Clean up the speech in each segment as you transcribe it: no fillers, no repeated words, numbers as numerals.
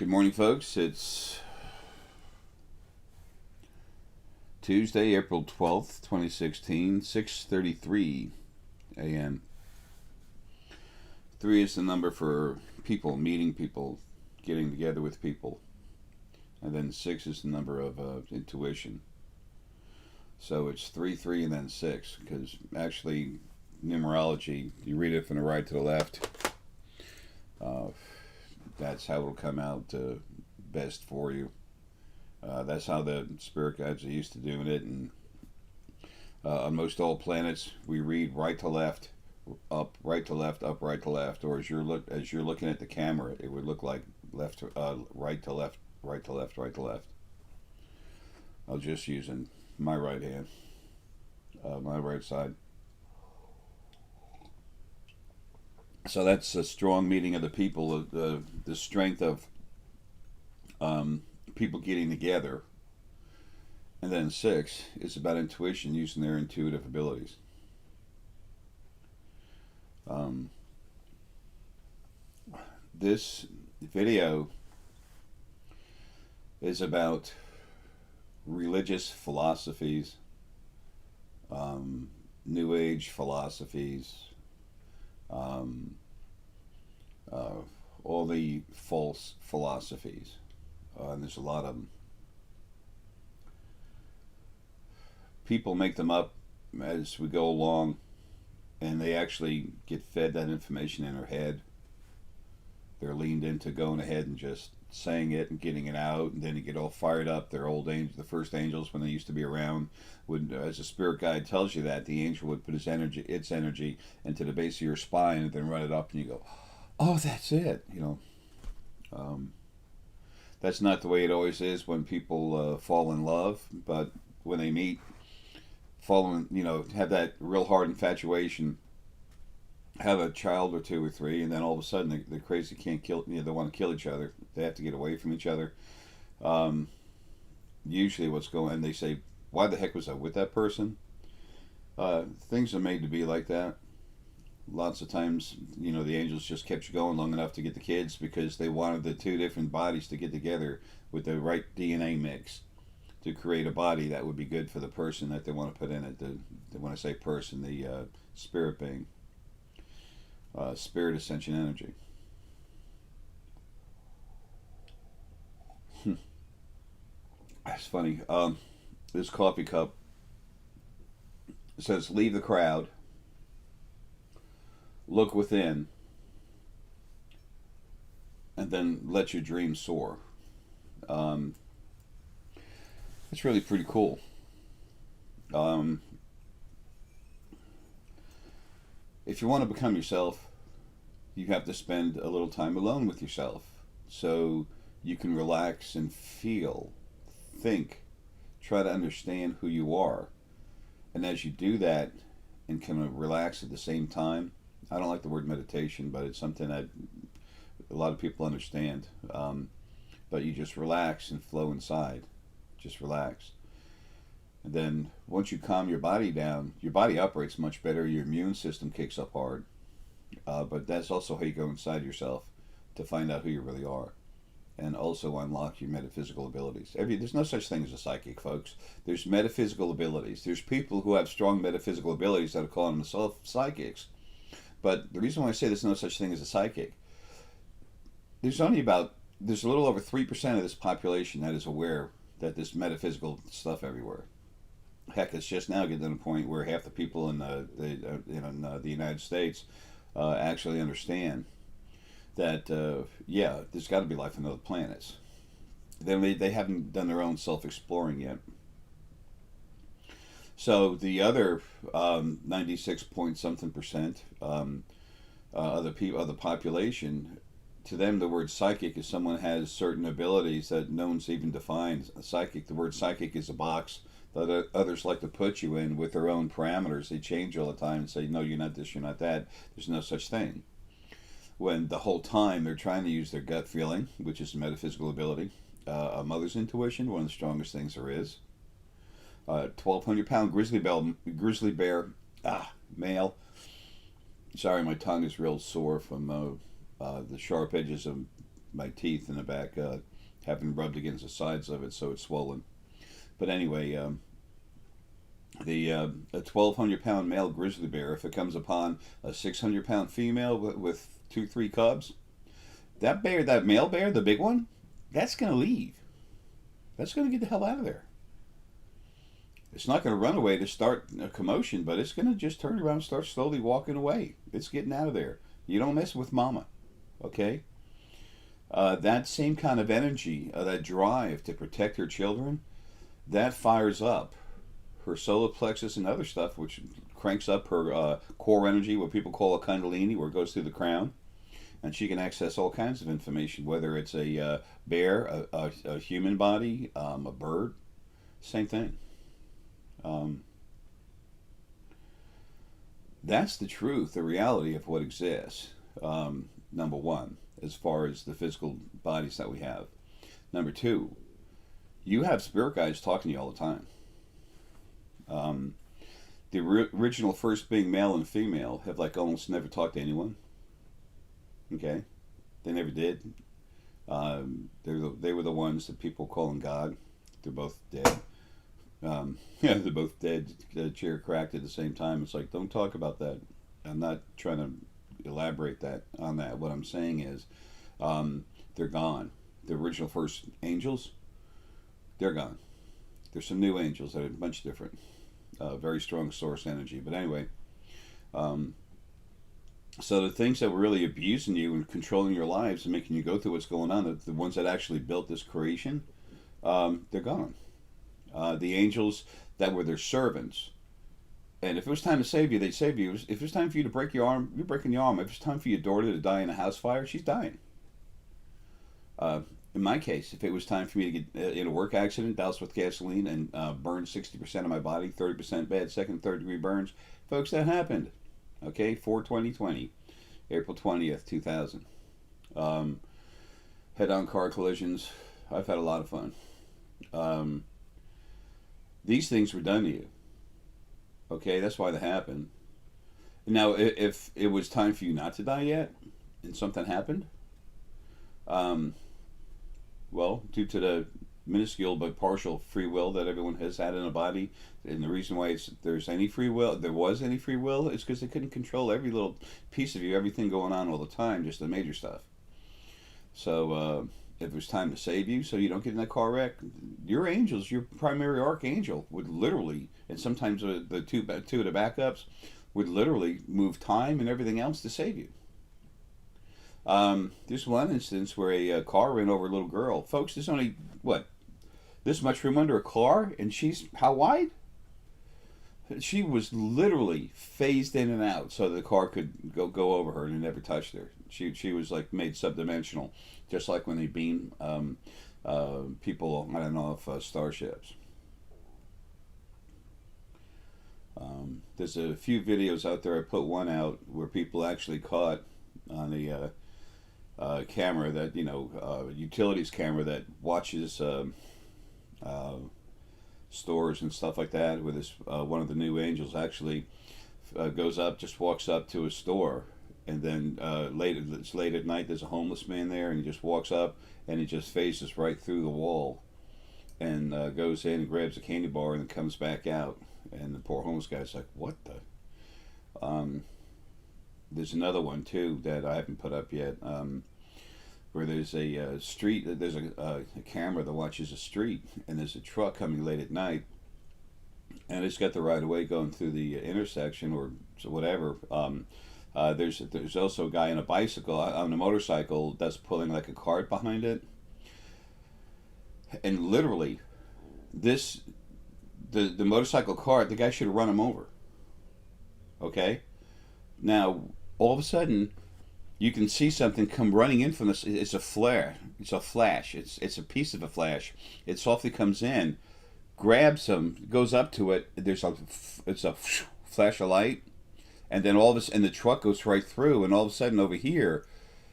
Good morning, folks. It's Tuesday, April 12th, 2016, 6:33 a.m. 3 is the number for people, meeting people, getting together with people. And then 6 is the number of intuition. So it's 3, 3, and then 6, because actually, numerology, you read it from the right to the left. That's how it'll come out best for you. That's how the spirit guides are used to doing it, and on most all planets, we read right to left, up right to left, up right to left, or as you're looking at the camera, it would look like left to right to left, right to left, right to left. I was just using my right hand, my right side. So that's a strong meeting of the people, the strength of people getting together. And then 6 is about intuition, using their intuitive abilities. This video is about religious philosophies, New Age philosophies, all the false philosophies. And there's a lot of them. People make them up as we go along, and they actually get fed that information in their head. They're leaned into going ahead and just saying it and getting it out, and then you get all fired up. They're old angels, the first angels, when they used to be around, would, as a spirit guide tells you that, the angel would put its energy into the base of your spine and then run it up, and you go, oh, that's it. That's not the way it always is when people fall in love, but when they meet, have that real hard infatuation, have a child or 2 or 3, and then all of a sudden they're crazy, can't kill, they want to kill each other. They have to get away from each other. Usually what's going on, they say, why the heck was I with that person? Things are made to be like that. Lots of times, the angels just kept you going long enough to get the kids, because they wanted the 2 different bodies to get together with the right DNA mix to create a body that would be good for the person that they want to put in it. When I say person, the spirit being, spirit ascension energy. That's funny. This coffee cup says, leave the crowd, look within, and then let your dreams soar. It's really pretty cool. If you want to become yourself, you have to spend a little time alone with yourself, so you can relax and feel, think, try to understand who you are. And as you do that and kind of relax at the same time, I don't like the word meditation, but it's something that a lot of people understand. But you just relax and flow inside. Just relax. And then once you calm your body down, your body operates much better. Your immune system kicks up hard. But that's also how you go inside yourself to find out who you really are. And also unlock your metaphysical abilities. There's no such thing as a psychic, folks. There's metaphysical abilities. There's people who have strong metaphysical abilities that are calling themselves psychics. But the reason why I say there's no such thing as a psychic, there's a little over 3% of this population that is aware that there's metaphysical stuff everywhere. Heck, it's just now getting to the point where half the people in the United States actually understand that, there's got to be life on other planets. They haven't done their own self-exploring yet. So the other 96 point something percent of the population, to them the word psychic is someone has certain abilities that no one's even defined. The word psychic is a box that others like to put you in with their own parameters. They change all the time and say, no, you're not this, you're not that. There's no such thing. When the whole time they're trying to use their gut feeling, which is a metaphysical ability, a mother's intuition, one of the strongest things there is. 1,200-pound grizzly bear, male. Sorry, my tongue is real sore from the sharp edges of my teeth in the back, having rubbed against the sides of it, so it's swollen. But anyway, a 1,200-pound male grizzly bear, if it comes upon a 600-pound female with 2, 3 cubs, that bear, that male bear, the big one, that's going to leave. That's going to get the hell out of there. It's not going to run away to start a commotion, but it's going to just turn around and start slowly walking away. It's getting out of there. You don't mess with mama, okay? That same kind of energy, that drive to protect her children, that fires up her solar plexus and other stuff, which cranks up her core energy, what people call a kundalini, where it goes through the crown. And she can access all kinds of information, whether it's a bear, a human body, a bird, same thing. That's the truth, the reality of what exists. Number one, as far as the physical bodies that we have. Number two, you have spirit guides talking to you all the time. The original first being male and female have like almost never talked to anyone. Okay, they never did. They were the ones that people calling God. They're both dead. Yeah, they're both dead. The chair cracked at the same time. It's like, don't talk about that. I'm not trying to elaborate on that. What I'm saying is, they're gone. The original first angels, they're gone. There's some new angels that are much different. Very strong source energy. But anyway, so the things that were really abusing you and controlling your lives and making you go through what's going on, the ones that actually built this creation, they're gone. The angels that were their servants, and if it was time to save you, they'd save you. If it was time for you to break your arm, you're breaking your arm. If it's time for your daughter to die in a house fire, she's dying. In my case, if it was time for me to get in a work accident, doused with gasoline, and burn 60% of my body, 30% bad second, third degree burns, folks, that happened. Okay, 4/20/20, April 20th, 2000. Head-on car collisions. I've had a lot of fun. These things were done to you. Okay, that's why they happened. Now, if it was time for you not to die yet, and something happened, well, due to the minuscule but partial free will that everyone has had in a body, and the reason why there was any free will is because they couldn't control every little piece of you, everything going on all the time, just the major stuff. So if it was time to save you so you don't get in that car wreck, your angels, your primary archangel, would literally, and sometimes the two of the backups, would literally move time and everything else to save you. There's one instance where a car ran over a little girl. Folks, there's only, this much room under a car, and she's how wide? She was literally phased in and out so the car could go over her, and it never touched her. She was like made subdimensional, just like when they beam people, I don't know, if starships. There's a few videos out there. I put one out where people actually caught on the camera that, utilities camera that watches stores and stuff like that, where this one of the new angels actually goes up, just walks up to a store, and then it's late at night, there's a homeless man there, and he just walks up and he just faces right through the wall and goes in and grabs a candy bar and then comes back out, and the poor homeless guy's like, what the? There's another one too that I haven't put up yet, where there's a street, there's a camera that watches a street, and there's a truck coming late at night, and it's got the right of way going through the intersection or whatever. There's also a guy on a bicycle, on a motorcycle, that's pulling like a cart behind it, and literally, the motorcycle cart, the guy should have run him over. Okay, now all of a sudden, you can see something come running in from this. It's a flare. It's a flash. It's a piece of a flash. It softly comes in, grabs him, goes up to it. It's a flash of light, and then and the truck goes right through. And all of a sudden, over here,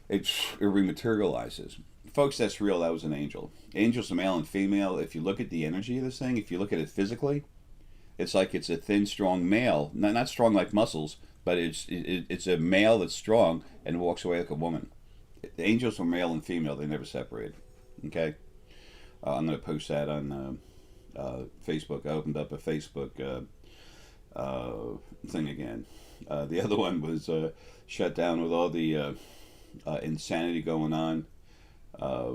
it rematerializes. Folks, that's real. That was an angel. Angels are male and female. If you look at the energy of this thing, if you look at it physically, it's like it's a thin, strong male. Not strong like muscles, but it's a male that's strong and walks away like a woman. Angels were male and female; they never separated. Okay, I'm going to post that on Facebook. I opened up a Facebook thing again. The other one was shut down with all the insanity going on. Uh,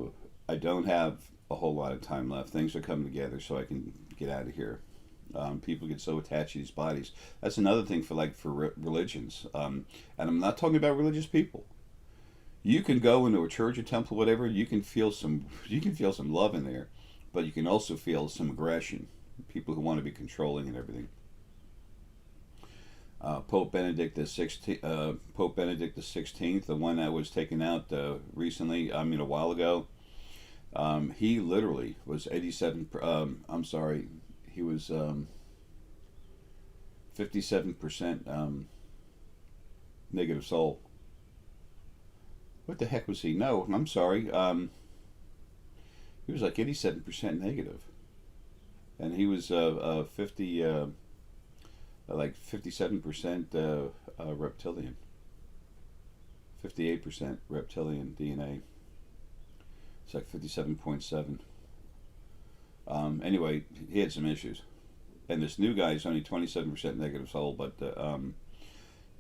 I don't have a whole lot of time left. Things are coming together, so I can get out of here. People get so attached to these bodies. That's another thing for religions, and I'm not talking about religious people. You can go into a church or temple, whatever. You can feel some love in there, but you can also feel some aggression. People who want to be controlling and everything. Pope Benedict the 16th, the one that was taken out recently. I mean, a while ago. He literally was 87. I'm sorry, he was 57% negative soul. What the heck was he? No, I'm sorry. He was like 87% negative, and he was 57% reptilian, 58% reptilian DNA. It's like 57.7. Anyway, he had some issues, and this new guy is only 27% negative soul, but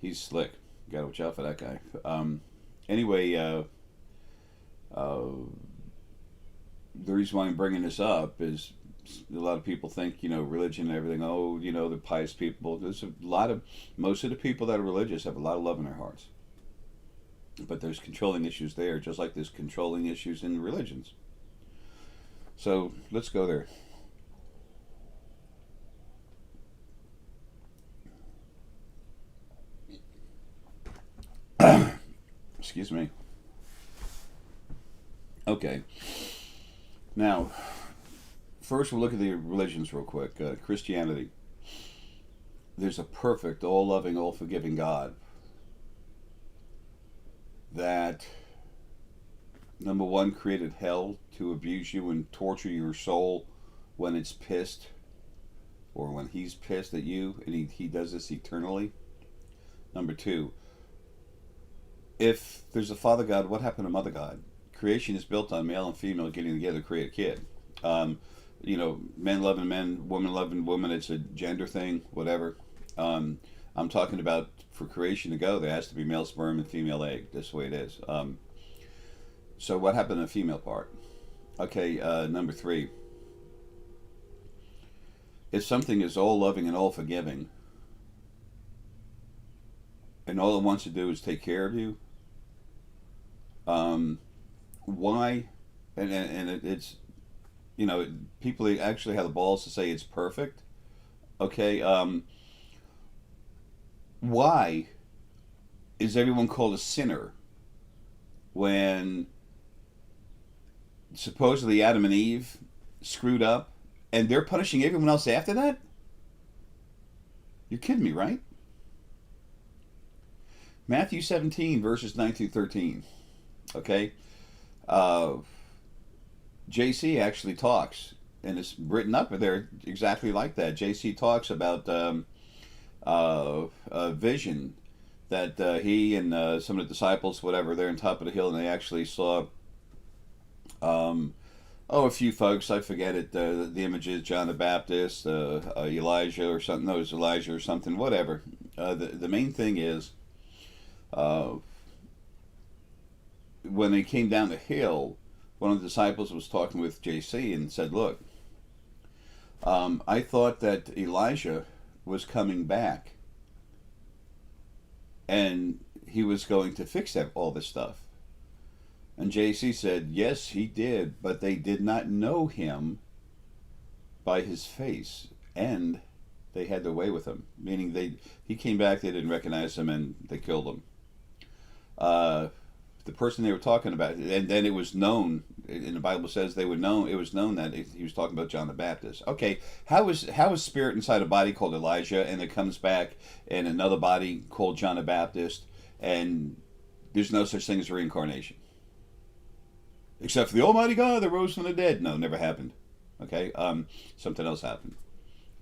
he's slick. You gotta watch out for that guy. Anyway, the reason why I'm bringing this up is a lot of people think, religion and everything. Oh, the pious people. Most of the people that are religious have a lot of love in their hearts. But there's controlling issues there, just like there's controlling issues in religions. So let's go there. Excuse me. Okay. Now, first we'll look at the religions real quick. Christianity. There's a perfect, all-loving, all-forgiving God that, number one, created hell to abuse you and torture your soul when it's pissed, or when he's pissed at you, and he does this eternally. Number two, if there's a Father God, what happened to Mother God? Creation is built on male and female getting together to create a kid. Men loving men, women loving women. It's a gender thing, whatever. I'm talking about for creation to go, there has to be male sperm and female egg. That's the way it is. So what happened to the female part? Okay, number three. If something is all loving and all forgiving, and all it wants to do is take care of you, why? And it's, people actually have the balls to say it's perfect. Okay, why is everyone called a sinner when supposedly Adam and Eve screwed up and they're punishing everyone else after that? You're kidding me, right? Matthew 17, verses 9 through 13. Okay? JC actually talks, and it's written up there exactly like that. JC talks about a vision that he and some of the disciples, whatever, they're on top of the hill, and they actually saw a few folks, I forget it, the images, John the Baptist, Elijah or something, no, it was Elijah or something, whatever. The main thing is, when they came down the hill, one of the disciples was talking with JC and said, look, I thought that Elijah was coming back and he was going to fix all this stuff. And JC said, yes, he did, but they did not know him by his face, and they had their way with him. Meaning he came back, they didn't recognize him, and they killed him. The person they were talking about, and then it was known, and the Bible says it was known that he was talking about John the Baptist. Okay, how is spirit inside a body called Elijah, and it comes back in another body called John the Baptist, and there's no such thing as reincarnation? Except for the Almighty God that rose from the dead. No, never happened. Okay, something else happened.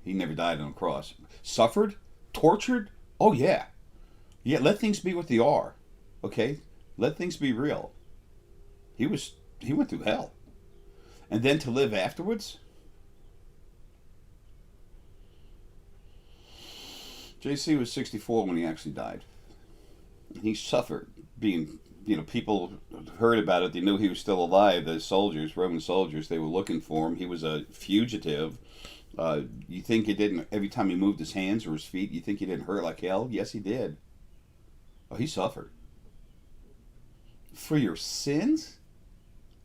He never died on a cross. Suffered? Tortured? Oh yeah. Yeah, let things be what they are. Okay? Let things be real. He went through hell, and then to live afterwards. JC was 64 when he actually died. He suffered being, people heard about it. They knew he was still alive. The soldiers, Roman soldiers, they were looking for him. He was a fugitive. You think it didn't, every time he moved his hands or his feet, you think he didn't hurt like hell? Yes, he did. Oh, he suffered. For your sins?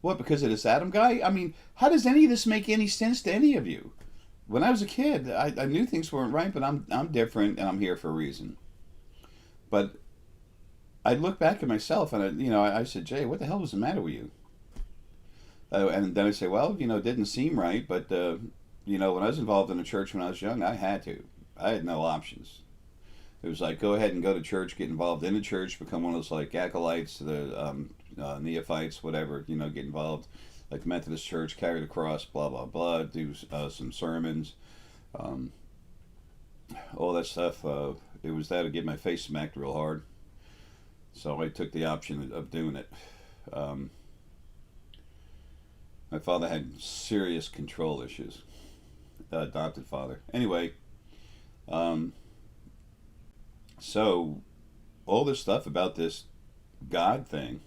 What, because of this Adam guy? I mean, how does any of this make any sense to any of you? When I was a kid, I knew things weren't right, but I'm different and I'm here for a reason. But I look back at myself and I said, Jay, what the hell was the matter with you? And then I say, well, it didn't seem right, but when I was involved in the church when I was young, I had to. I had no options. It was like, go ahead and go to church, get involved in the church, become one of those like acolytes, the neophytes, whatever, get involved, like the Methodist Church, carry the cross, blah, blah, blah, do some sermons, all that stuff. It was that to get my face smacked real hard. So I took the option of doing it. My father had serious control issues. Adopted father. Anyway, so all this stuff about this God thing,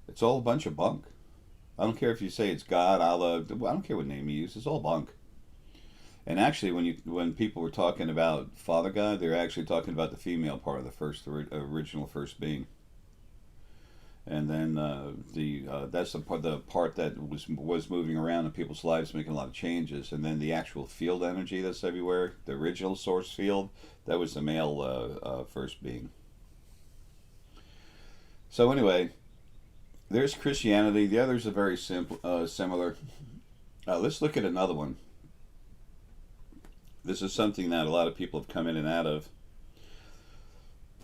it's all a bunch of bunk. I don't care if you say it's God, Allah. I don't care what name you use. It's all bunk. And actually, when people were talking about Father God, they're actually talking about the female part of the original first being. And then that's the part that was moving around in people's lives, making a lot of changes. And then the actual field energy that's everywhere, the original source field, that was the male first being. So anyway, there's Christianity. The others are very similar. Let's look at another one. This is something that a lot of people have come in and out of.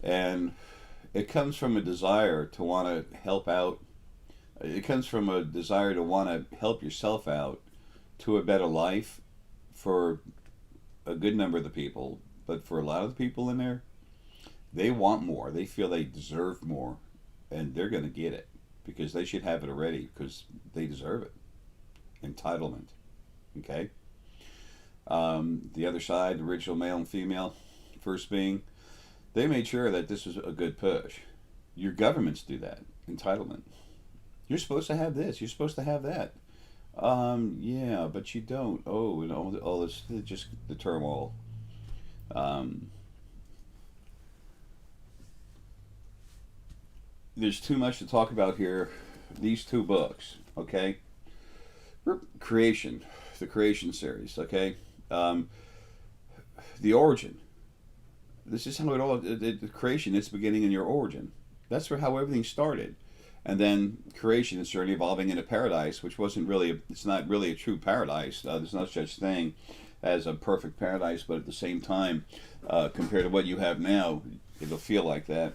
And it comes from a desire to want to help out. It comes from a desire to want to help yourself out to a better life for a good number of the people. But for a lot of the people in there, they want more. They feel they deserve more. And they're going to get it because they should have it already because they deserve it. Entitlement. Okay? The other side, the original male and female, first being, they made sure that this was a good push. Your governments do that. Entitlement. You're supposed to have this. You're supposed to have that. Yeah, but you don't. Oh, and all this, just the turmoil. There's too much to talk about here. These two books, okay? Creation, the Creation series, okay? The origin. This is how it all. The creation, it's beginning in your origin. That's how everything started, and then creation is certainly evolving into paradise, which wasn't really. It's not really a true paradise. There's no such thing as a perfect paradise, but at the same time, compared to what you have now, it'll feel like that.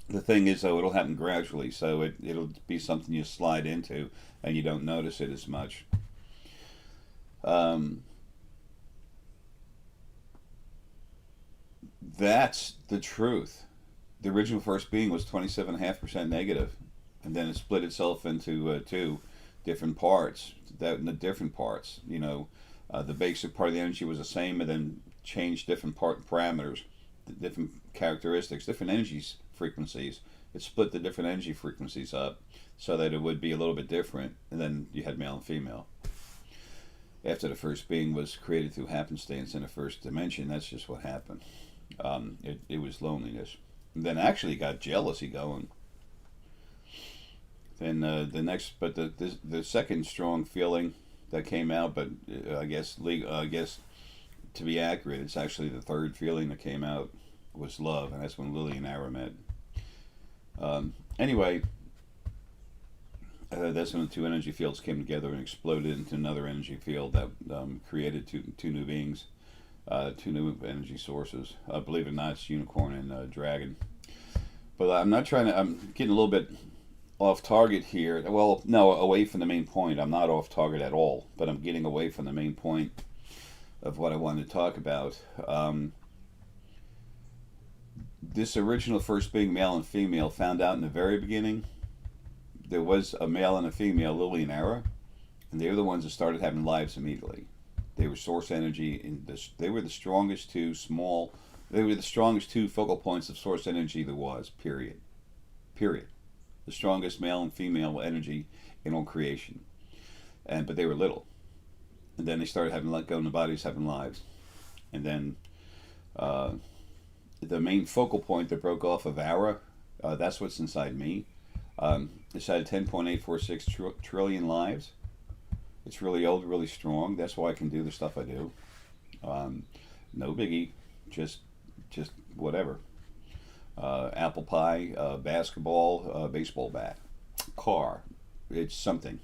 The thing is, though, it'll happen gradually, so it'll be something you slide into, and you don't notice it as much. That's the truth. The original first being was 27.5% negative, and then it split itself into two different parts. The different parts, the basic part of the energy was the same, and then changed different parameters, different characteristics, different energies, frequencies. It split the different energy frequencies up so that it would be a little bit different, and then you had male and female. After the first being was created through happenstance in the first dimension, that's just what happened. It was loneliness. And then actually got jealousy going. Then the second strong feeling that came out, but I guess to be accurate, it's actually the third feeling that came out was love, and that's when Lily and Ara met. Anyway, that's when the two energy fields came together and exploded into another energy field that created two new beings, two new energy sources. Believe it or not, it's unicorn and dragon. But I'm getting a little bit off target here. Well, no, away from the main point. I'm not off target at all, but I'm getting away from the main point of what I wanted to talk about. This original first being, male and female, found out in the very beginning there was a male and a female, Lily and Ara, and they were the ones that started having lives immediately. They were source energy. They were the strongest two small. They were the strongest two focal points of source energy there was. Period. Period. The strongest male and female energy in all creation. But they were little. And then they started having let go in the bodies, having lives. And then the main focal point that broke off of Ara, that's what's inside me. It's had 10.846 trillion lives. It's really old, really strong. That's why I can do the stuff I do. No biggie, just whatever. Apple pie, basketball, baseball bat, car. It's something.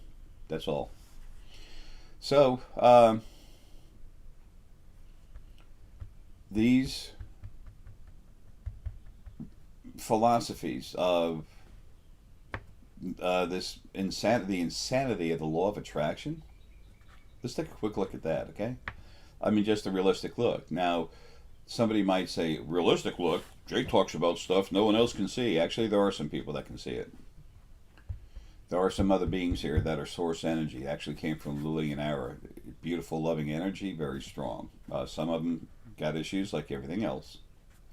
That's all. So these philosophies of the insanity of the law of attraction. Let's take a quick look at that, okay? I mean, just a realistic look. Now, somebody might say, realistic look? Jay talks about stuff no one else can see. Actually, there are some people that can see it. There are some other beings here that are source energy. Actually came from Lily and Ara. Beautiful, loving energy, very strong. Some of them got issues like everything else,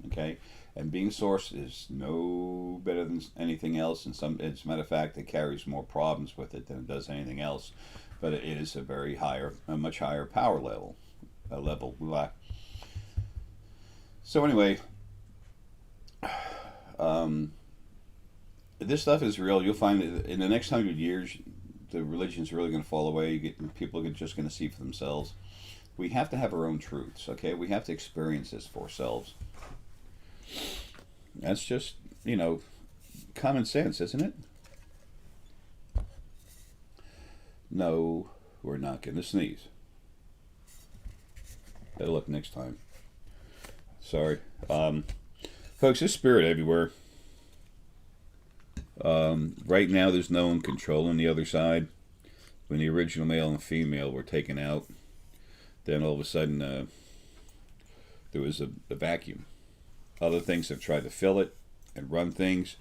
okay? And being source is no better than anything else. And as a matter of fact, it carries more problems with it than it does anything else. But it is a much higher power level. So anyway, this stuff is real. You'll find that in the next 100 years, the religion's really going to fall away. People are just going to see for themselves. We have to have our own truths, okay? We have to experience this for ourselves. That's just, common sense, isn't it? No, we're not going to sneeze. Better luck next time. Sorry. Folks, there's spirit everywhere. Right now, there's no one controlling the other side. When the original male and female were taken out, then all of a sudden there was a vacuum. Other things have tried to fill it and run things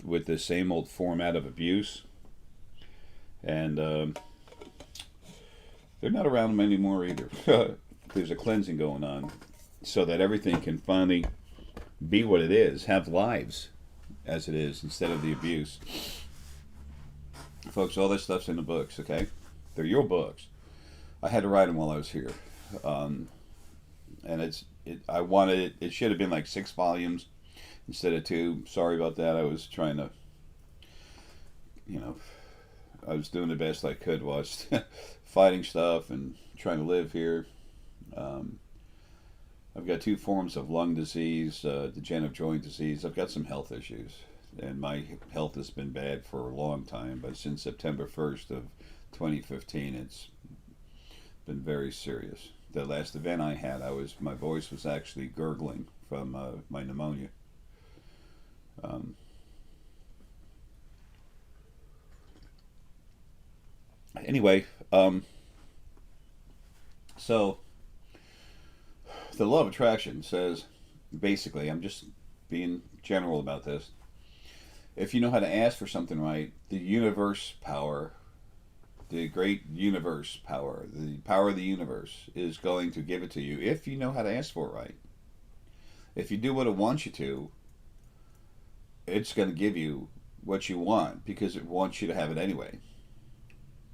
with the same old format of abuse. And they're not around them anymore either. There's a cleansing going on so that everything can finally be what it is, have lives as it is instead of the abuse. Folks, all this stuff's in the books, okay? They're your books. I had to write them while I was here. And it should have been like 6 volumes instead of 2. Sorry about that. I was trying to, I was doing the best I could whilst fighting stuff and trying to live here. I've got 2 forms of lung disease, degenerative joint disease. I've got some health issues, and my health has been bad for a long time. But since September 1st of 2015, it's been very serious. The last event I had, my voice was actually gurgling from my pneumonia. Anyway, so the law of attraction says, basically, I'm just being general about this. If you know how to ask for something right, the universe power, the great universe power, the power of the universe is going to give it to you if you know how to ask for it right. If you do what it wants you to, it's going to give you what you want because it wants you to have it anyway.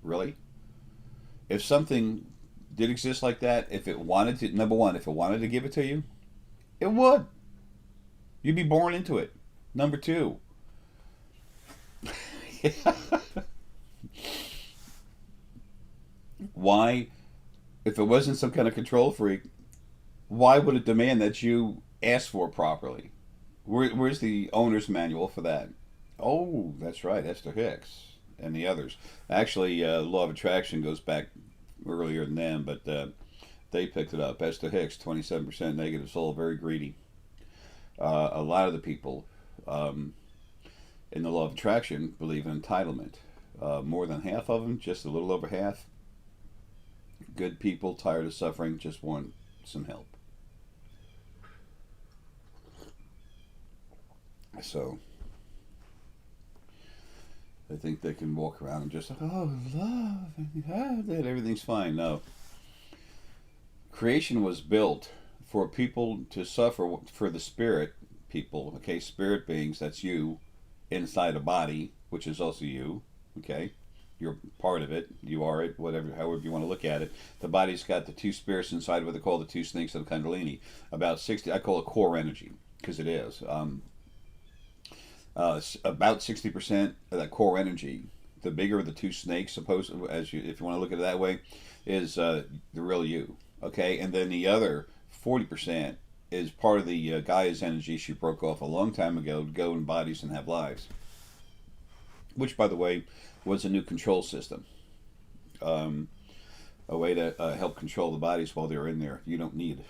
Really? If something did exist like that, if it wanted to, number one, if it wanted to give it to you, it would. You'd be born into it. Number 2. Why, if it wasn't some kind of control freak, why would it demand that you ask for it properly? Where's the owner's manual for that? Oh, that's right, Esther Hicks and the others. Actually, law of attraction goes back earlier than them, but they picked it up. Esther Hicks, 27% negative soul, very greedy. A lot of the people in the law of attraction believe in entitlement. More than half of them, just a little over half, good people, tired of suffering, just want some help. So, They think they can walk around and just like, oh, love, that everything's fine. No. Creation was built for people to suffer for the spirit people, okay, spirit beings, that's you, inside a body, which is also you, okay? You're part of it, you are it, whatever, however you want to look at it. The body's got the two spirits inside what they call the two snakes of the Kundalini. About 60, I call it core energy, because it is. About 60% of that core energy, the bigger of the two snakes, if you want to look at it that way, is the real you. Okay, and then the other 40% is part of the Gaia's energy she broke off a long time ago to go in bodies and have lives. Which, by the way, was a new control system. A way to help control the bodies while they're in there. You don't need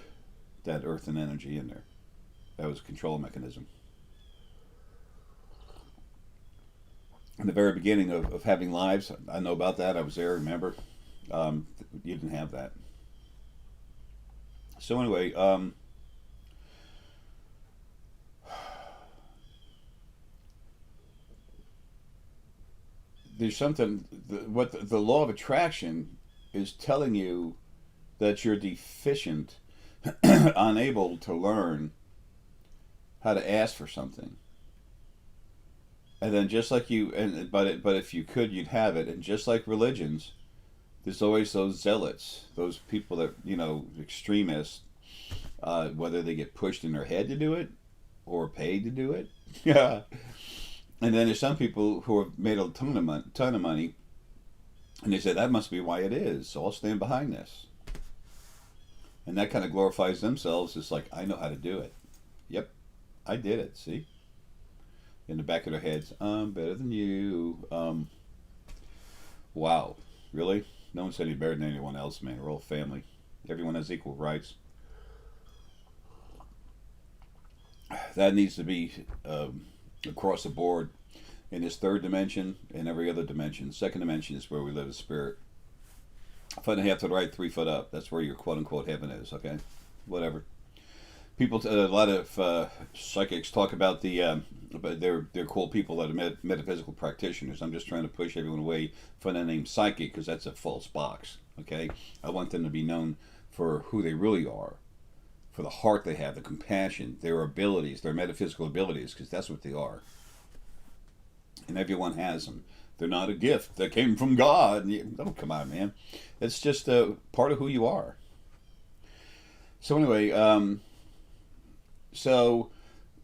that earthen energy in there. That was a control mechanism. In the very beginning of having lives, I know about that. I was there, remember? You didn't have that. So anyway, there's something. What the law of attraction is telling you that you're deficient, unable to learn how to ask for something. And then just like but if you could, you'd have it. And just like religions, there's always those zealots, those people that, extremists, whether they get pushed in their head to do it or paid to do it. Yeah. And then there's some people who have made a ton of money, and they say that must be why it is. So I'll stand behind this. And that kind of glorifies themselves. It's like, I know how to do it. Yep, I did it. See, in the back of their heads, I'm better than you. Wow, really? No one's any better than anyone else, man. We're all family. Everyone has equal rights. That needs to be across the board in this third dimension and every other dimension. Second dimension is where we live as spirit. A foot and a half to the right, 3 foot up. That's where your quote unquote heaven is, okay? Whatever. People, a lot of psychics talk about but they're cool people that are metaphysical practitioners. I'm just trying to push everyone away from the name psychic because that's a false box. Okay, I want them to be known for who they really are, for the heart they have, the compassion, their abilities, their metaphysical abilities, because that's what they are. And everyone has them. They're not a gift that came from God. Oh, come on, man. It's just a part of who you are. So anyway, so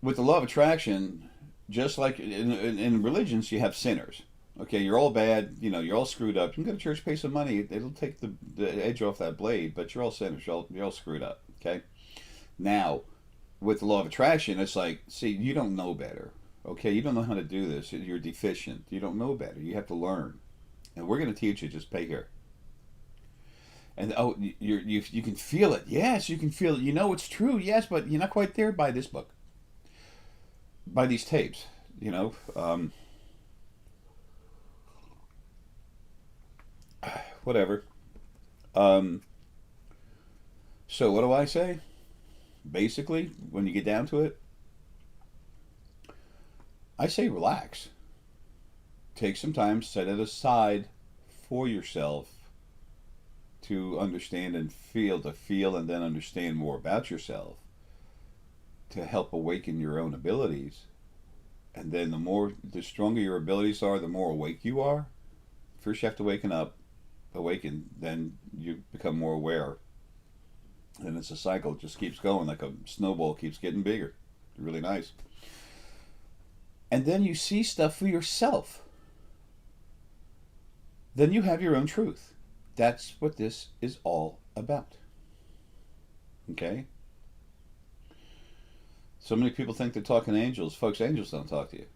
with the law of attraction, just like in religions, you have sinners. Okay, you're all bad. You're all screwed up. You can go to church, pay some money. It'll take the edge off that blade. But you're all sinners. You're all screwed up. Okay. Now, with the law of attraction, it's like, see, you don't know better. Okay, you don't know how to do this. You're deficient. You don't know better. You have to learn, and we're going to teach you. Just pay here. And you can feel it. Yes, you can feel it. You know it's true. Yes, but you're not quite there. By this book. By these tapes. Whatever. So what do I say? Basically, when you get down to it, I say relax. Take some time, set it aside for yourself to understand and feel and then understand more about yourself, to help awaken your own abilities. And then the stronger your abilities are, the more awake you are. First you have to awaken, then you become more aware. And it's a cycle, it just keeps going like a snowball, keeps getting bigger. Really nice. And then you see stuff for yourself. Then you have your own truth. That's what this is all about. Okay? So many people think they're talking to angels. Folks, angels don't talk to you.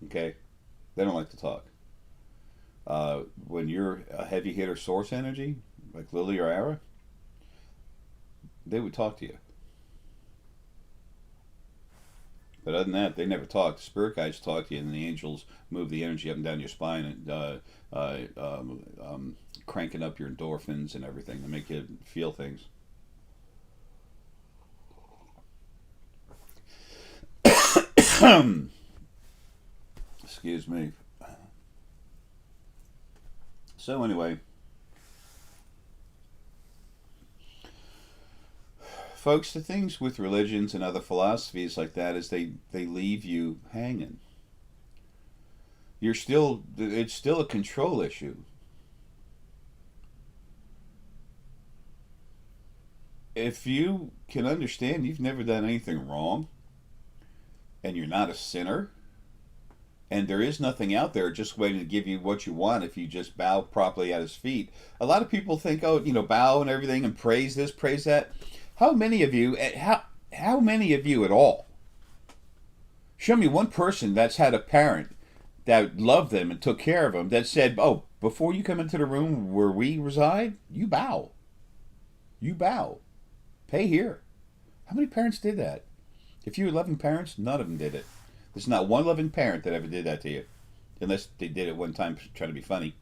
Okay? They don't like to talk. When you're a heavy hitter source energy, like Lily or Ara, they would talk to you. But other than that, they never talk. The spirit guides talk to you, and the angels move the energy up and down your spine and cranking up your endorphins and everything to make you feel things. Excuse me. So anyway, folks, the things with religions and other philosophies like that is they leave you hanging. It's still a control issue. If you can understand you've never done anything wrong and you're not a sinner and there is nothing out there just waiting to give you what you want if you just bow properly at his feet. A lot of people think, oh, bow and everything and praise this, praise that. How many of you, how many of you at all? Show me one person that's had a parent that loved them and took care of them that said, oh, before you come into the room where we reside, you bow. You bow. Pay here. How many parents did that? If you were loving parents, none of them did it. There's not one loving parent that ever did that to you, unless they did it one time trying to be funny,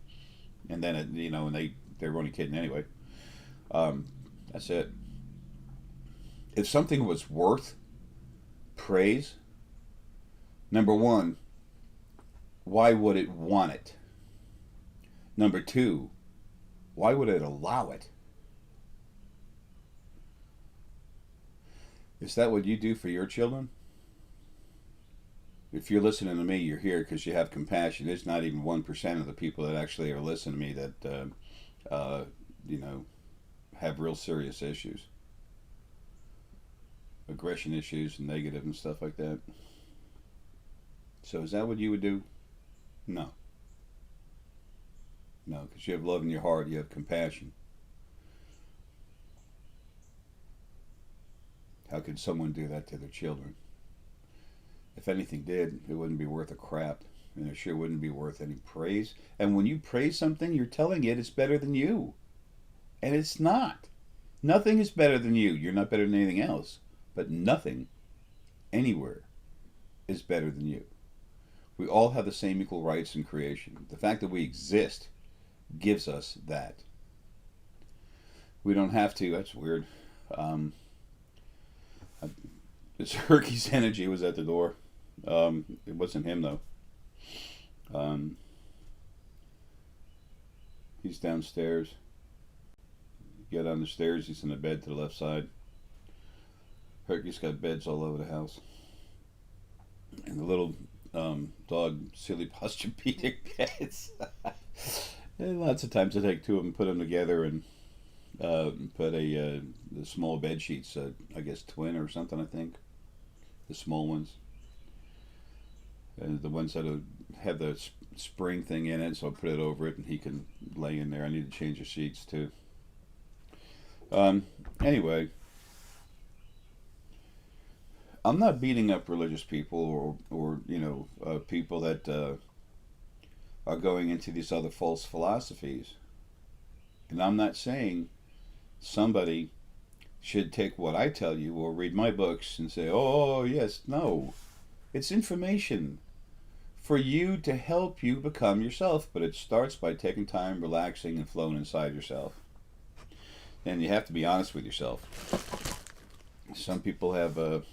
and then and they were only kidding anyway. That's it. If something was worth praise, number one, why would it want it? Number two, why would it allow it? Is that what you do for your children? If you're listening to me, you're here because you have compassion. There's not even 1% of the people that actually are listening to me that, have real serious issues. Aggression issues, negative and stuff like that. So is that what you would do? No. No, because you have love in your heart, you have compassion. How could someone do that to their children? If anything did, it wouldn't be worth a crap. And it sure wouldn't be worth any praise. And when you praise something, you're telling it it's better than you. And it's not. Nothing is better than you. You're not better than anything else. But nothing, anywhere, is better than you. We all have the same equal rights in creation. The fact that we exist gives us that. We don't have to. That's weird. This Herky's energy was at the door. It wasn't him though. He's downstairs. Get on the stairs. He's in the bed to the left side. Herky's got beds all over the house, and the little dog silly posturepedic beds. And lots of times I take two of them, put them together, and put the small bed sheets. I guess twin or something. I think the small ones. And the ones that have the spring thing in it, so I put it over it and he can lay in there. I need to change the sheets too. Anyway, I'm not beating up religious people or people that are going into these other false philosophies. And I'm not saying somebody should take what I tell you or read my books and say, oh, yes, no. It's information for you to help you become yourself, but it starts by taking time, relaxing, and flowing inside yourself. And you have to be honest with yourself. Some people have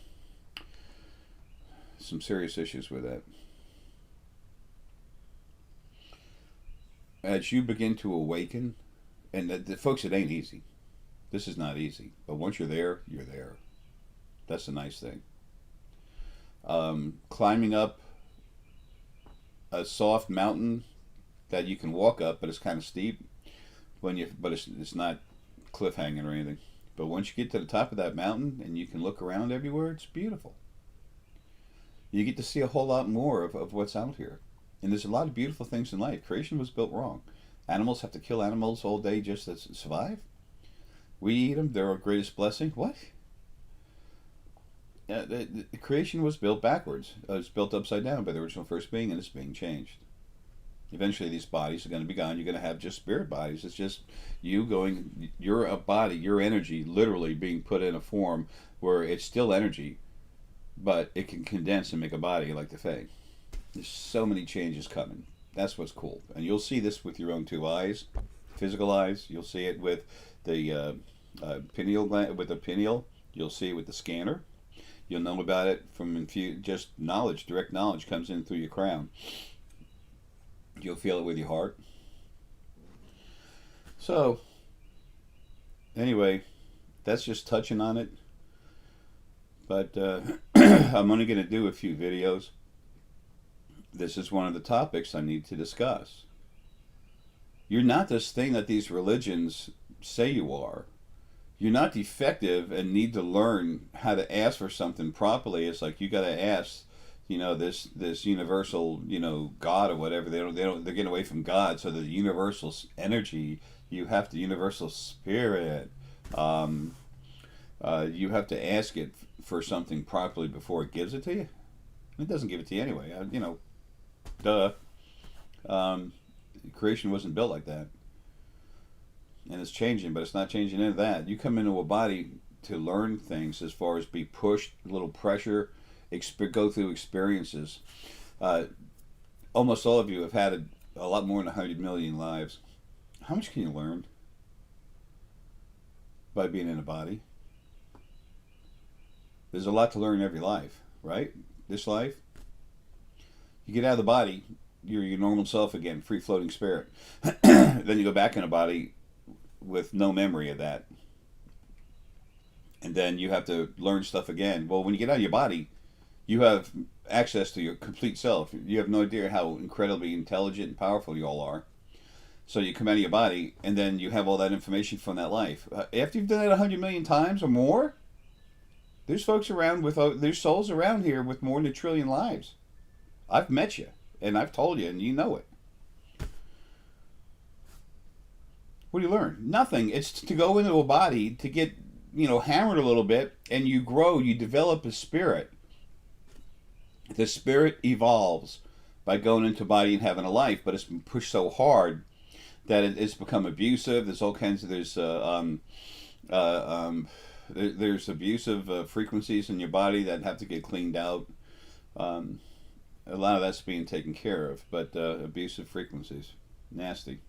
some serious issues with that. As you begin to awaken, and folks, it ain't easy. This is not easy. But once you're there, you're there. That's a nice thing. Climbing up a soft mountain that you can walk up, but it's kind of steep. But it's not cliff hanging or anything. But once you get to the top of that mountain and you can look around everywhere, it's beautiful. You get to see a whole lot more of what's out here. And there's a lot of beautiful things in life. Creation was built wrong. Animals have to kill animals all day just to survive. We eat them. They're our greatest blessing. What? The creation was built backwards. It was built upside down by the original first being, and it's being changed. Eventually, these bodies are going to be gone. You're going to have just spirit bodies. It's just you going, you're a body, your energy literally being put in a form where it's still energy, but it can condense and make a body like the Fae. There's so many changes coming. That's what's cool. And you'll see this with your own two eyes, physical eyes. You'll see it with the pineal gland, with the pineal. You'll see it with the scanner. You'll know about it from just knowledge. Direct knowledge comes in through your crown. You'll feel it with your heart. So, anyway, that's just touching on it. But I'm only going to do a few videos. This is one of the topics I need to discuss. You're not this thing that these religions say you are. You're not defective and need to learn how to ask for something properly. It's like you got to ask, this universal, God or whatever. They're getting away from God. So the universal energy, you have the universal spirit. You have to ask it for something properly before it gives it to you. It doesn't give it to you anyway. Duh. Creation wasn't built like that. And it's changing, but it's not changing into that. You come into a body to learn things as far as be pushed, a little pressure, go through experiences. Almost all of you have had a lot more than 100 million lives. How much can you learn by being in a body? There's a lot to learn in every life, right? This life, you get out of the body, you're your normal self again, free-floating spirit. Then you go back in a body with no memory of that. And then you have to learn stuff again. Well, when you get out of your body, you have access to your complete self. You have no idea how incredibly intelligent and powerful you all are. So you come out of your body, and then you have all that information from that life. After you've done it 100 million times or more, there's folks around there's souls around here with more than 1 trillion lives. I've met you, and I've told you, and you know it. What do you learn? Nothing. It's to go into a body to get, hammered a little bit, and you grow, you develop a spirit. The spirit evolves by going into a body and having a life, but it's been pushed so hard that it's become abusive. There's all kinds of there's abusive frequencies in your body that have to get cleaned out. A lot of that's being taken care of, but abusive frequencies, nasty.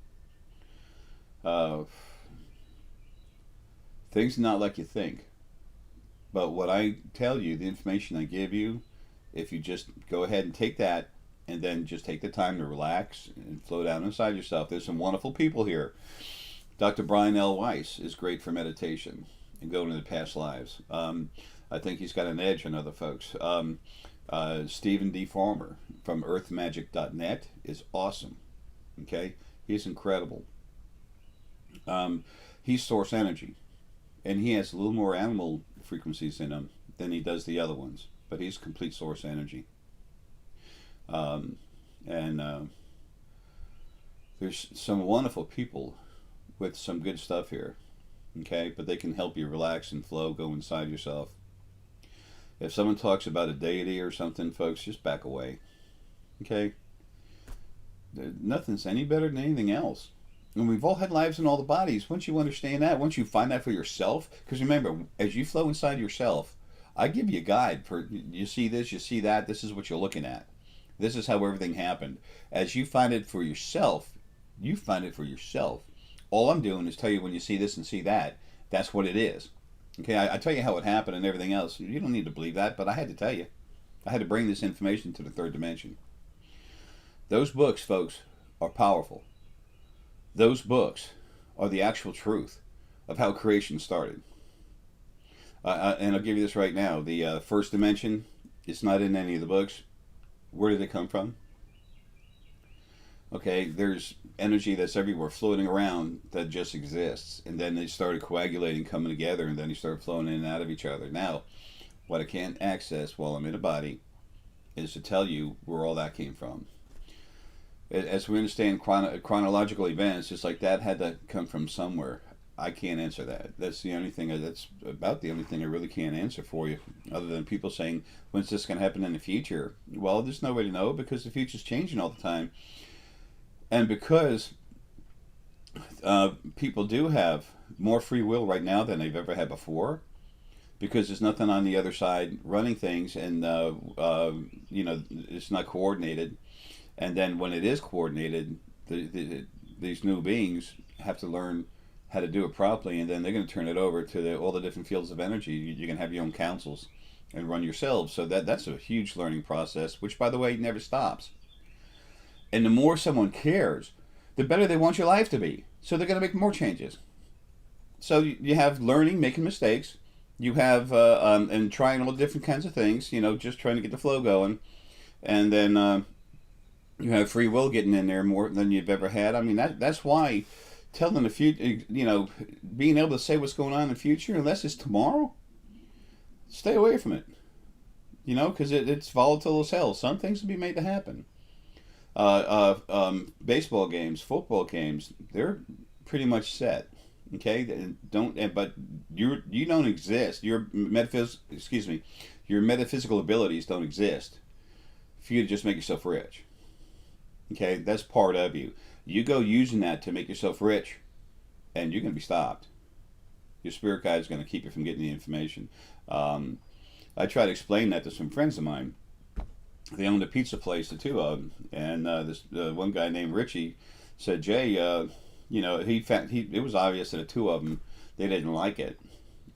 Things are not like you think. But what I tell you, the information I give you, if you just go ahead and take that, and then just take the time to relax and flow down inside yourself. There's some wonderful people here. Dr. Brian L. Weiss is great for meditation and going into past lives. I think he's got an edge on other folks. Stephen D. Farmer from earthmagic.net is awesome. Okay? He's incredible. He's source energy. And he has a little more animal frequencies in him than he does the other ones. But he's complete source energy. There's some wonderful people with some good stuff here. Okay? But they can help you relax and flow, go inside yourself. If someone talks about a deity or something, folks, just back away. Okay? Nothing's any better than anything else. And we've all had lives in all the bodies. Once you understand that, once you find that for yourself, because remember, as you flow inside yourself, I give you a guide for, you see this, you see that, this is what you're looking at. This is how everything happened. As you find it for yourself, you find it for yourself. All I'm doing is tell you when you see this and see that, that's what it is. Okay, I tell you how it happened and everything else. You don't need to believe that, but I had to tell you. I had to bring this information to the third dimension. Those books, folks, are powerful. Those books are the actual truth of how creation started. And I'll give you this right now. The first dimension, it's not in any of the books. Where did it come from? Okay, there's energy that's everywhere floating around that just exists. And then they started coagulating, coming together, and then they started flowing in and out of each other. Now, what I can't access while I'm in a body is to tell you where all that came from. As we understand chronological events, it's like that had to come from somewhere. I can't answer that. That's the only thing, that's about the only thing I really can't answer for you, other than people saying, when's this going to happen in the future? Well, there's no way to know because the future's changing all the time. And because people do have more free will right now than they've ever had before, because there's nothing on the other side running things, and it's not coordinated. And then when it is coordinated, these new beings have to learn how to do it properly, and then they're going to turn it over to all the different fields of energy. You can have your own councils and run yourselves. So that's a huge learning process, which, by the way, never stops. And the more someone cares, the better they want your life to be. So they're going to make more changes. So you have learning, making mistakes. You have and trying all different kinds of things. Just trying to get the flow going, and then you have free will getting in there more than you've ever had. I mean, that's why telling the future, being able to say what's going on in the future, unless it's tomorrow, stay away from it. Because it's volatile as hell. Some things will be made to happen. Baseball games, football games, they're pretty much set. Okay, but you don't exist. Your metaphysical abilities don't exist for you to just make yourself rich. Okay, that's part of you. You go using that to make yourself rich, and you're going to be stopped. Your spirit guide is going to keep you from getting the information. I try to explain that to some friends of mine. They owned a pizza place, the two of them, and this one guy named Richie said, Jay, it was obvious that the two of them, they didn't like it.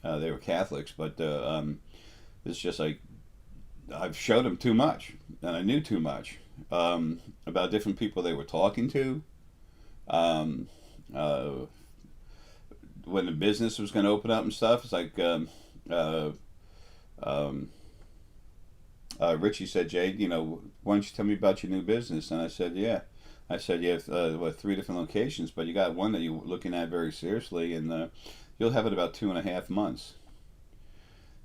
They were Catholics, but it's just like I've showed them too much, and I knew too much about different people they were talking to. When the business was going to open up and stuff, it's like Richie said, Jay, why don't you tell me about your new business? And I said, yeah. I said, you have 3 different locations, but you got one that you're looking at very seriously, and you'll have it about 2.5 months.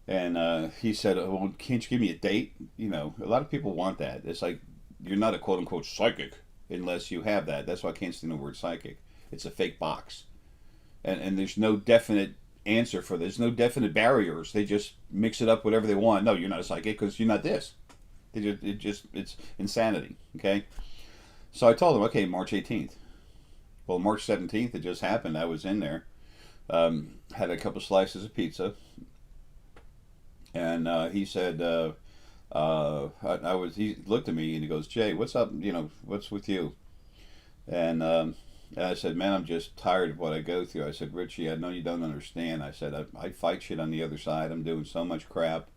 And he said, well, can't you give me a date? A lot of people want that. It's like you're not a quote-unquote psychic unless you have that. That's why I can't stand the word psychic. It's a fake box. And there's no definite answer for this. There's no definite barriers. They just mix it up whatever they want. No, you're not a psychic because you're not this. It's insanity, okay? So I told him, okay, March 18th. Well, March 17th, it just happened. I was in there, had a couple slices of pizza, and he said, he looked at me and he goes, Jay, what's up? What's with you? And I said, man, I'm just tired of what I go through. I said, Richie, I know you don't understand. I said, I fight shit on the other side. I'm doing so much crap.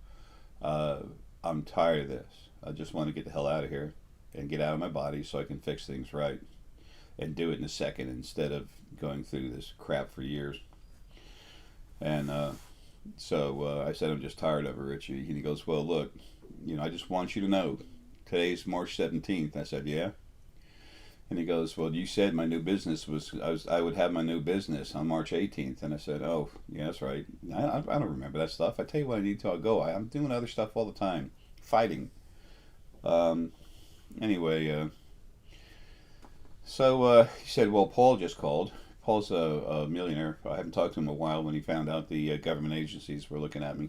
I'm tired of this. I just want to get the hell out of here and get out of my body so I can fix things right and do it in a second instead of going through this crap for years. And so I said, I'm just tired of it, Richie. And he goes, well, look, I just want you to know today's March 17th. I said, yeah. And he goes, well, you said my new business I would have my new business on March 18th. And I said, oh, yeah, that's right. I don't remember that stuff. I tell you what I need to go. I'm doing other stuff all the time, fighting. Anyway, so he said, well, Paul just called. Paul's a millionaire. I haven't talked to him in a while when he found out the government agencies were looking at me.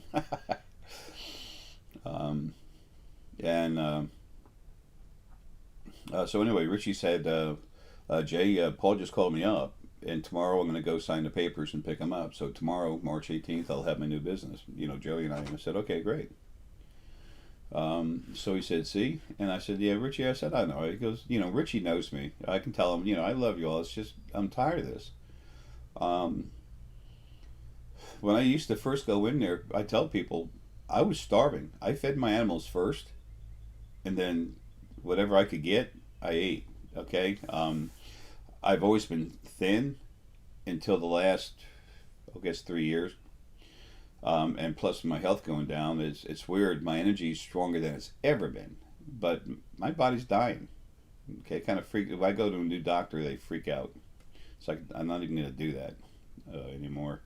So anyway, Richie said, Jay, Paul just called me up, and tomorrow I'm going to go sign the papers and pick them up. So tomorrow, March 18th, I'll have my new business. Joey and I said, okay, great. So he said, see? And I said, yeah, Richie, I said, I know. He goes, Richie knows me. I can tell him, I love you all. It's just, I'm tired of this. When I used to first go in there, I tell people, I was starving. I fed my animals first, and then whatever I could get, I ate. Okay? I've always been thin until the last, 3 years. And plus my health going down, it's weird. My energy is stronger than it's ever been, but my body's dying. Okay, kind of freak. If I go to a new doctor, they freak out. It's like I'm not even going to do that anymore.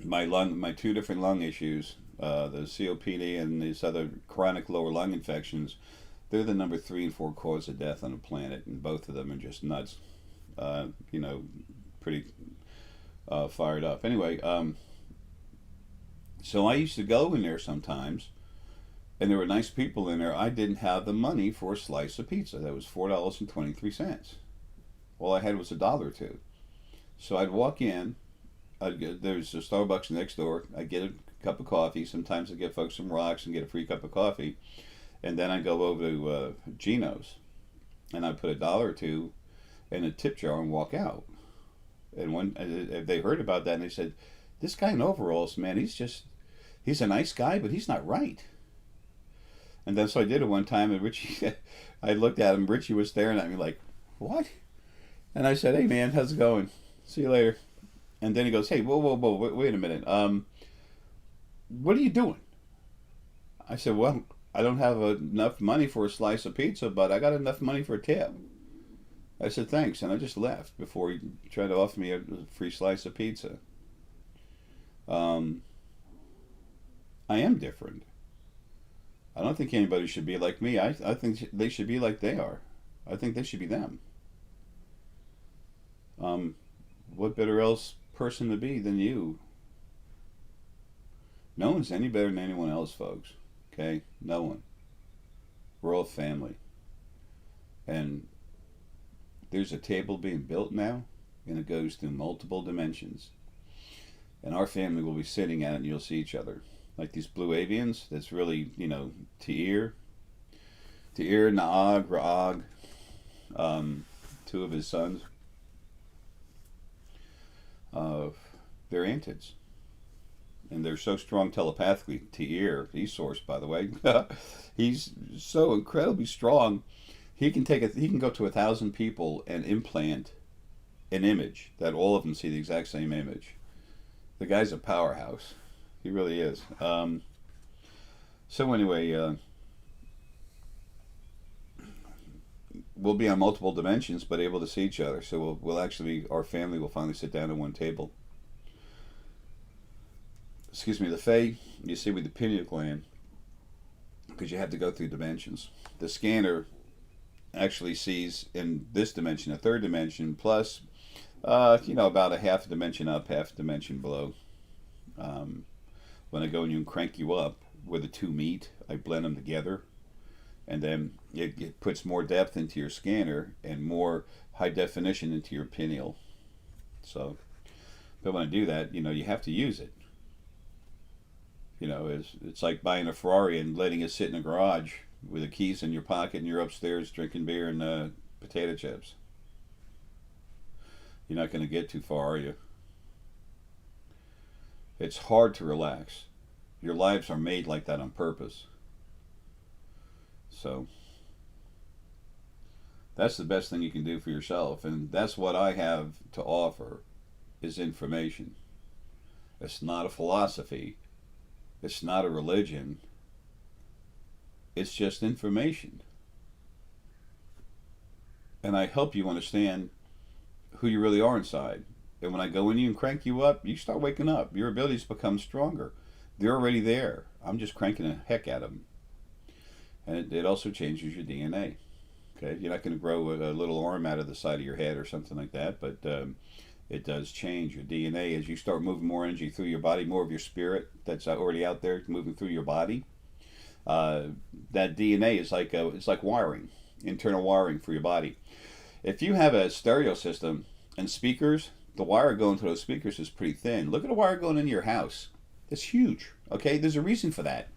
My 2 different lung issues, the COPD and these other chronic lower lung infections, they're the number 3 and 4 cause of death on the planet, and both of them are just nuts. Pretty. Fired up. Anyway, so I used to go in there sometimes, and there were nice people in there. I didn't have the money for a slice of pizza. That was $4.23. All I had was $1 or $2. So I'd walk in. There's a Starbucks next door. I'd get a cup of coffee. Sometimes I'd get folks some rocks and get a free cup of coffee. And then I'd go over to Gino's, and I'd put $1 or $2 in a tip jar and walk out. And they heard about that, and they said, this guy in overalls, man, he's a nice guy, but he's not right. And then so I did it one time, and Richie, I looked at him. Richie was staring at me like, what? And I said, hey man, how's it going? See you later. And then he goes, hey, whoa, wait a minute. What are you doing? I said, well, I don't have enough money for a slice of pizza, but I got enough money for a tip. I said, thanks, and I just left before he tried to offer me a free slice of pizza. I am different. I don't think anybody should be like me. I think they should be like they are. I think they should be them. What better else person to be than you? No one's any better than anyone else, folks. Okay? No one. We're all family. And there's a table being built now, and it goes through multiple dimensions. And our family will be sitting at it, and you'll see each other. Like these blue avians, that's really, Ta'ir, Naag, Ra'ag, two of his sons. They're antids. And they're so strong telepathically. Ta'ir, he's source, by the way. He's so incredibly strong. He can go to 1,000 people and implant an image that all of them see the exact same image. The guy's a powerhouse. He really is. So anyway, we'll be on multiple dimensions, but able to see each other. So we'll actually, our family will finally sit down at one table. Excuse me, the Fae, you see with the pineal gland, because you have to go through dimensions. The scanner actually sees in this dimension, a third dimension, plus, about a half a dimension up, half a dimension below. When I go and crank you up where the two meet, I blend them together, and then it puts more depth into your scanner and more high definition into your pineal. So, but when I do that, you have to use it. It's like buying a Ferrari and letting it sit in a garage with the keys in your pocket and you're upstairs drinking beer and potato chips. You're not going to get too far, are you? It's hard to relax. Your lives are made like that on purpose. So that's the best thing you can do for yourself, and that's what I have to offer is information. It's not a philosophy. It's not a religion. It's just information. And I help you understand who you really are inside. And when I go in you and crank you up, you start waking up. Your abilities become stronger. They're already there. I'm just cranking the heck out of them. And it also changes your DNA. Okay, you're not going to grow a little arm out of the side of your head or something like that, but it does change your DNA as you start moving more energy through your body, more of your spirit that's already out there moving through your body. That DNA is it's like wiring, internal wiring for your body. If you have a stereo system and speakers, the wire going to those speakers is pretty thin. Look at the wire going into your house. It's huge. Okay, there's a reason for that.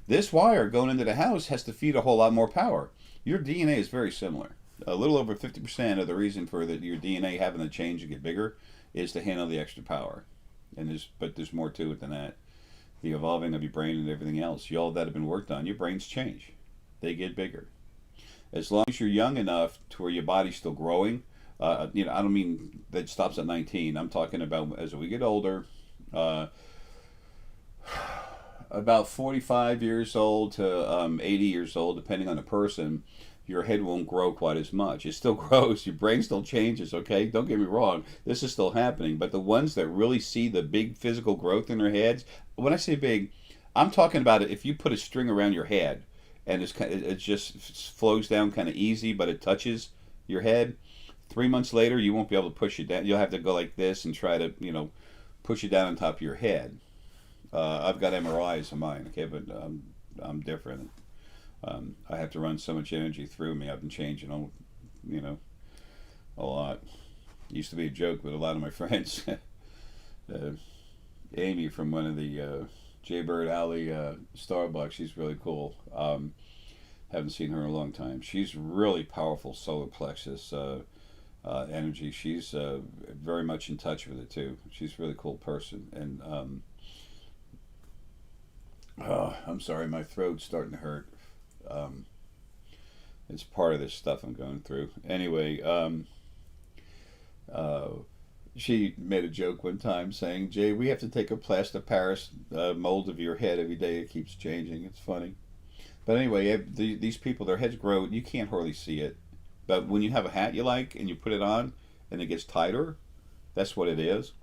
This wire going into the house has to feed a whole lot more power. Your DNA is very similar. A little over 50% of the reason for your DNA having to change and get bigger is to handle the extra power. But there's more to it than that. The evolving of your brain and everything else, all that have been worked on, your brains change. They get bigger. As long as you're young enough to where your body's still growing, I don't mean that stops at 19. I'm talking about as we get older, about 45 years old to 80 years old, depending on the person, your head won't grow quite as much. It still grows. Your brain still changes, okay? Don't get me wrong. This is still happening. But the ones that really see the big physical growth in their heads, when I say big, I'm talking about it if you put a string around your head and it just flows down kind of easy, but it touches your head. 3 months later, you won't be able to push it down. You'll have to go like this and try to, push it down on top of your head. I've got MRIs of mine, okay, but I'm different. I have to run so much energy through me. I've been changing, a lot. It used to be a joke with a lot of my friends. Amy from one of the Jaybird Alley Starbucks, she's really cool. Haven't seen her in a long time. She's really powerful solar plexus. energy. She's very much in touch with it too. She's a really cool person. And I'm sorry, my throat's starting to hurt. Um, it's part of this stuff I'm going through. Anyway, uh, she made a joke one time saying, "Jay, we have to take a plaster Paris mold of your head every day. It keeps changing." It's funny. But anyway, these people, their heads grow. You can't hardly see it. But when you have a hat you like and you put it on and it gets tighter, that's what it is.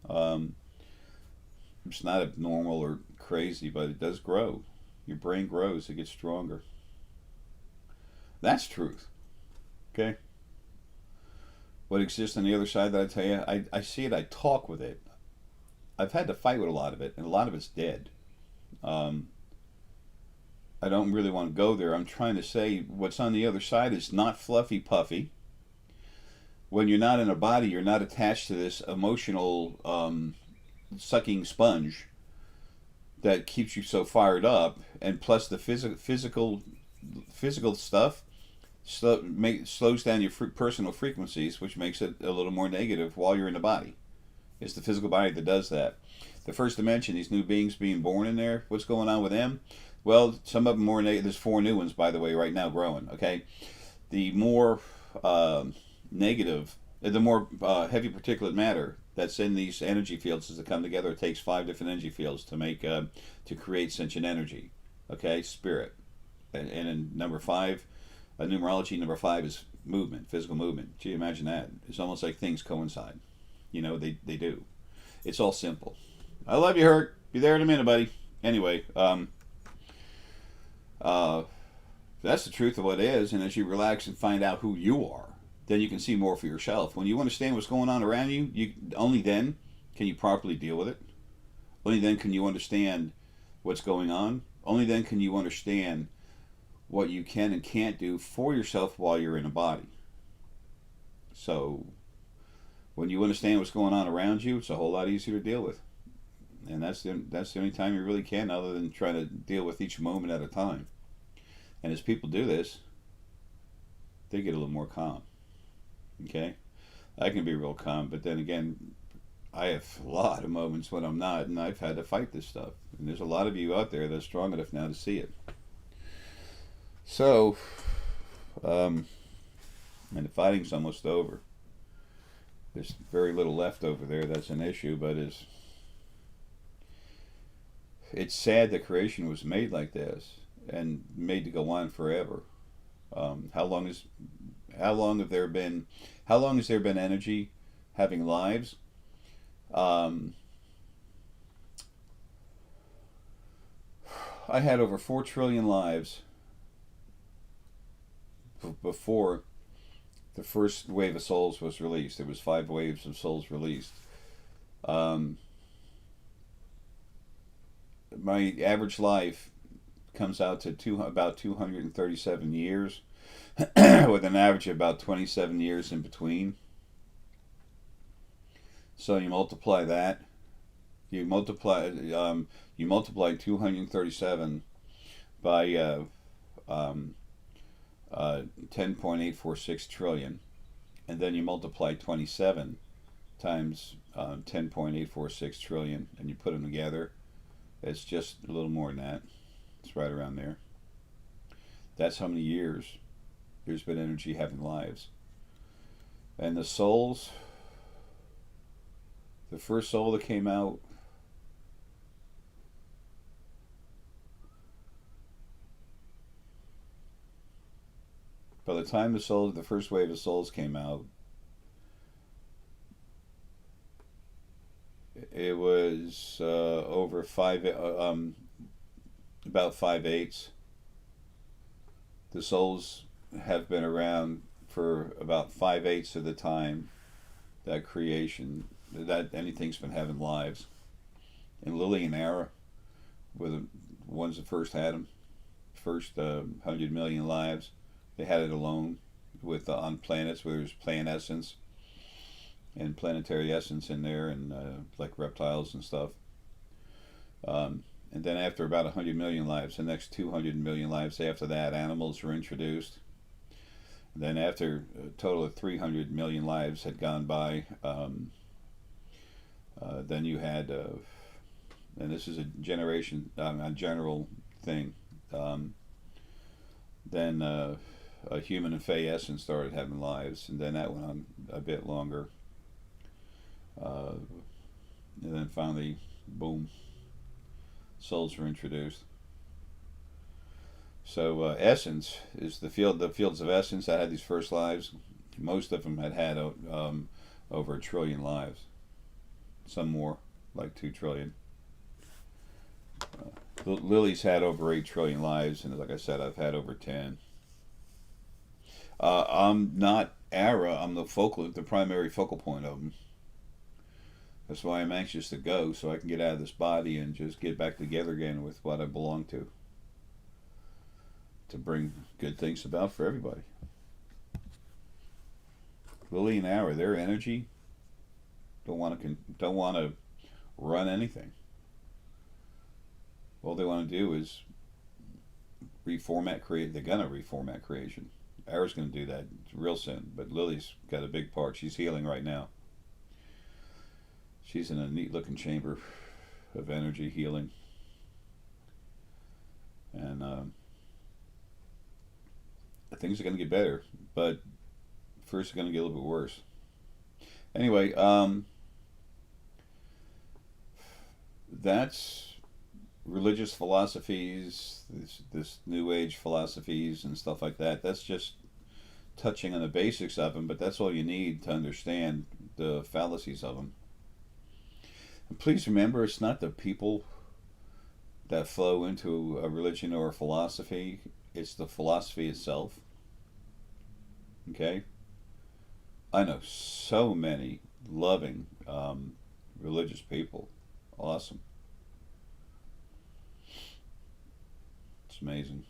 Um, it's not abnormal or crazy, but it does grow. Your brain grows, it gets stronger. That's truth. Okay? What exists on the other side that I tell you, I see it, I talk with it. I've had to fight with a lot of it, and a lot of it's dead. Um, I don't really want to go there. I'm trying to say what's on the other side is not fluffy puffy. When you're not in a body, you're not attached to this emotional sucking sponge that keeps you so fired up, and plus the physical stuff slows down your personal frequencies, which makes it a little more negative while you're in the body. It's the physical body that does that. The first dimension, these new beings being born in there, what's going on with them? Well, some of them more negative. There's 4 new ones, by the way, right now growing. Okay, the more negative, the more heavy particulate matter that's in these energy fields as they come together. It takes 5 different energy fields to make to create sentient energy. Okay, spirit, and in number 5, numerology number 5 is movement, physical movement. Gee, imagine that. It's almost like things coincide. You know, they do. It's all simple. I love you, Herc. Be there in a minute, buddy. Anyway, uh, that's the truth of what it is. And as you relax and find out who you are, then you can see more for yourself. When you understand what's going on around you, only then can you properly deal with it. Only then can you understand what's going on. Only then can you understand what you can and can't do for yourself while you're in a body. So when you understand what's going on around you, it's a whole lot easier to deal with. And that's the only time you really can, other than trying to deal with each moment at a time. And as people do this, they get a little more calm. Okay? I can be real calm, but then again, I have a lot of moments when I'm not, and I've had to fight this stuff. And there's a lot of you out there that's strong enough now to see it. So, and the fighting's almost over. There's very little left over there. That's an issue, but it's sad that creation was made like this and made to go on forever. How long have there been? How long has there been energy having lives? I had over 4 trillion lives before the first wave of souls was released. There was 5 waves of souls released. My average life comes out to about 237 years, with an average of about 27 years in between. So you multiply that. You multiply 237 by 10.846 trillion, and then you multiply 27 times 10.846 trillion, and you put them together. It's just a little more than that. It's right around there. That's how many years there's been energy having lives. And the souls, the first soul that came out, by the time the first wave of souls came out, it was over about 5/8. The souls have been around for about 5/8 of the time that anything's been having lives. In Lillian era were the ones that first had them, first 100 million lives. They had it alone with on planets where there's plant essence and planetary essence in there, and like reptiles and stuff. And then after about 100 million lives, the next 200 million lives after that, animals were introduced. Then after a total of 300 million lives had gone by, then you had, and this is a generation, a general thing. Um, then a human and Fey Essence started having lives, and then that went on a bit longer. Uh, and then finally, boom, souls were introduced. So Essence is the field, the fields of Essence that had these first lives. Most of them had over 1 trillion lives. Some more, like 2 trillion. Lily's had over 8 trillion lives, and like I said, I've had over 10. I'm not Ara. I'm the primary focal point of them. That's why I'm anxious to go, so I can get out of this body and just get back together again with what I belong to bring good things about for everybody. Lily and Ara, their energy don't want to run anything. All they want to do is reformat create. They're gonna reformat creation. Ara's gonna do that real soon, but Lily's got a big part. She's healing right now. She's in a neat looking chamber of energy healing, and things are gonna get better, but first it's gonna get a little bit worse. Anyway, that's religious philosophies, this new age philosophies and stuff like that. That's just touching on the basics of them, but that's all you need to understand the fallacies of them. And please remember, it's not the people that flow into a religion or a philosophy, it's the philosophy itself. Okay? I know so many loving religious people. Awesome. It's amazing.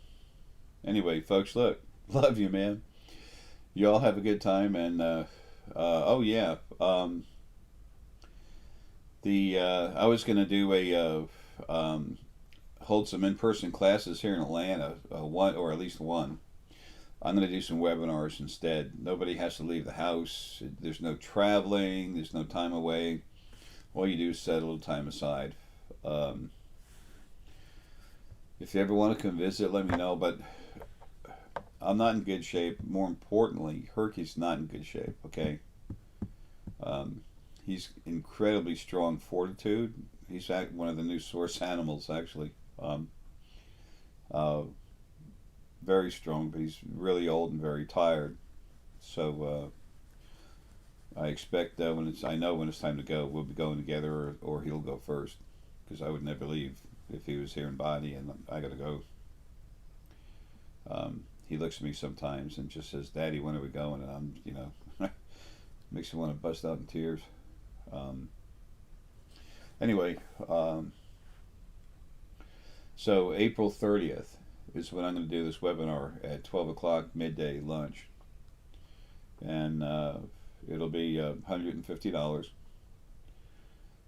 Anyway, folks, look, love you, man. You all have a good time, and oh yeah, the I was gonna do hold some in-person classes here in Atlanta, one or at least one. I'm gonna do some webinars instead. Nobody has to leave the house. There's no traveling. There's no time away. All you do is set a little time aside. Um, if you ever want to come visit, let me know. But I'm not in good shape. More importantly, Herky's not in good shape. Okay, um, he's incredibly strong fortitude. He's one of the new source animals, actually. Um, uh, very strong, but he's really old and very tired. So I expect I know when it's time to go, we'll be going together, or he'll go first, because I would never leave if he was here in body and I gotta go. He looks at me sometimes and just says, "Daddy, when are we going?" And makes me want to bust out in tears. Um, anyway, so April 30th is when I'm going to do this webinar at 12 o'clock midday lunch, and it'll be $150,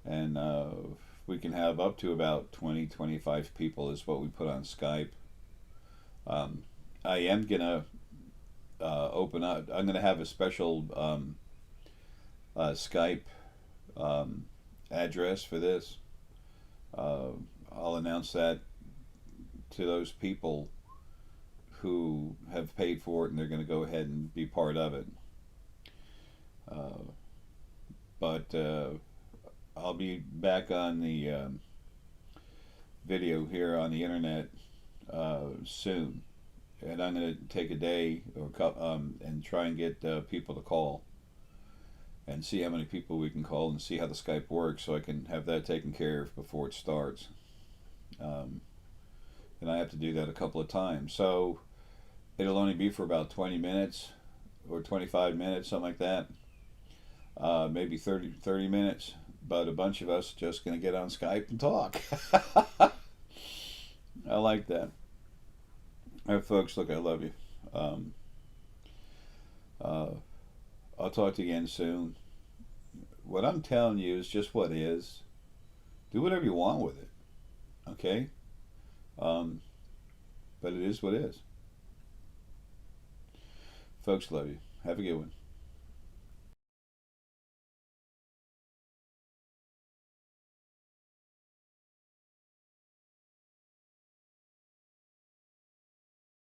and we can have up to about 20-25 people is what we put on Skype. I am gonna open up. I'm gonna have a special Skype address for this. Uh, I'll announce that to those people who have paid for it and they're going to go ahead and be part of it. But I'll be back on the video here on the internet soon, and I'm going to take a day and try and get people to call and see how many people we can call and see how the Skype works, so I can have that taken care of before it starts. And I have to do that a couple of times, so it'll only be for about 20 minutes or 25 minutes, something like that. Maybe 30 minutes, but a bunch of us just going to get on Skype and talk. I like that. All right, folks, look, I love you. I'll talk to you again soon. What I'm telling you is just what is. Do whatever you want with it, okay? But it is what it is. Folks, love you. Have a good one.